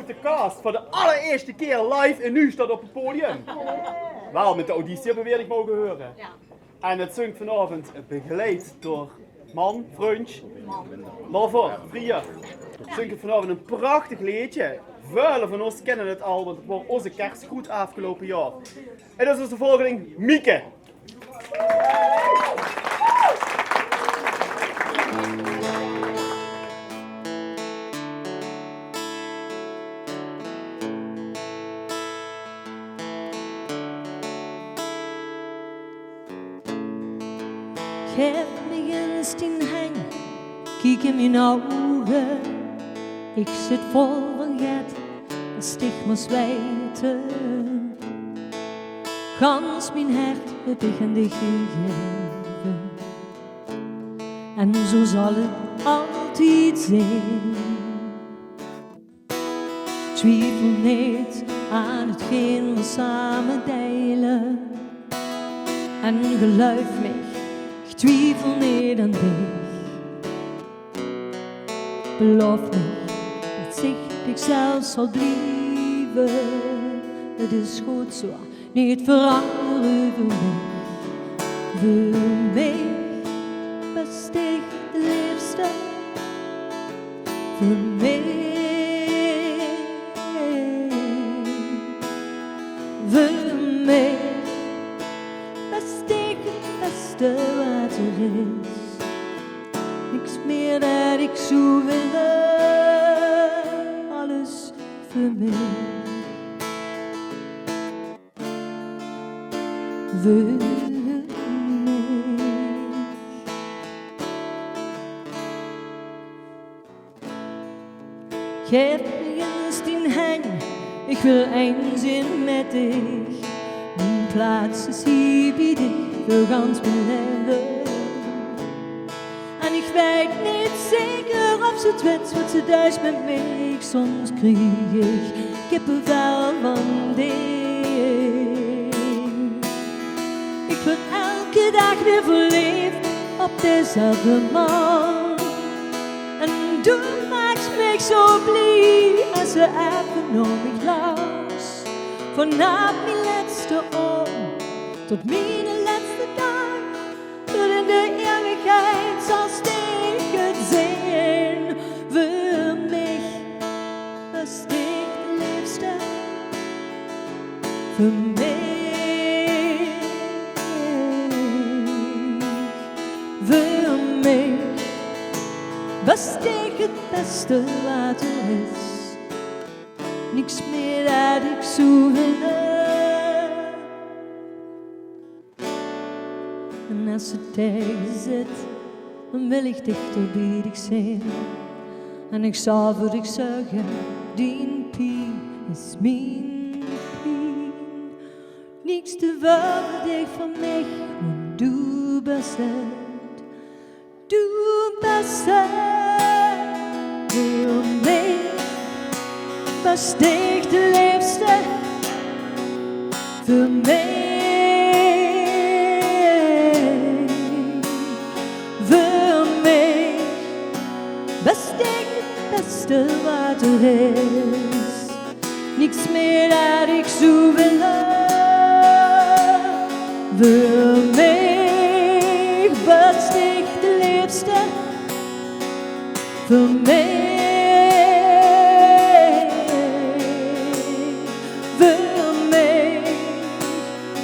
de cast voor de allereerste keer live in nu staat op het podium. Wel met de auditie hebben we weer niet mogen horen. En het zingt vanavond begeleid door man, vriend, lover, vriend. Het zingt vanavond een prachtig liedje. Velen van ons kennen het al, want het was onze kerst goed afgelopen jaar. En dat is dus de volgende Mieke. Geef me eens die hang, kijk in mijn ogen. Ik zit vol van get, en stigma's weten. Gans mijn hart heb ik aan dich gegeven. En zo zal het altijd zijn. Twijfel niet aan hetgeen we samen delen. En geloof me, ik twijfel niet aan dich. Beloof me dat zich zichzelf zal blijven. Het is goed zo, niet veranderen voor mij. Voor mij was ik de liefste. Voor mij. Voor mij was ik het beste wat er is. Niks meer dat ik zo wil, alles voor mij. Voor mij. Geef me eens die hang, ik wil eens in met dich. Mijn plaats is hier bij dich, voor gans mijn leven. En ik weet niet zeker of ze het weet wat ze thuis met mij. Soms krijg ik kippenvel van dich. Ik word elke dag weer verliefd op dezelfde man. En du maakt mij zo blij als ze even nog niet langs. Vanaf mijn laatste oom tot mijn laatste dag. Tot in de eeuwigheid zal het zijn. Voor mij was ik de liefste. Voor mij. Voor mij was ik het beste wat er is. Niks meer dat ik zo wil. En als het tegen zit, dan wil ik dichter bij dich zijn. En ik zal voor dich zeggen, die pijn is mijn pijn. Niks te waardig van mij, want du bent het. Du bent het. Voor mij was ik de liefste. Voor mij. Beste wat er is, niks meer dat ik zo wil. Voor mij was ik de liefste. Voor mij, voor mij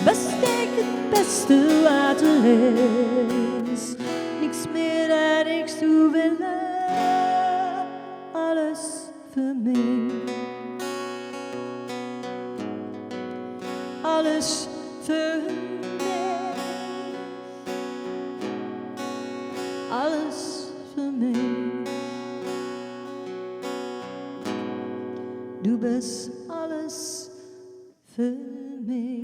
was ik het beste wat er is, niks meer dat ik zo wil. Alles voor mij. Alles voor mij. Alles voor mij. Du bist alles voor mij.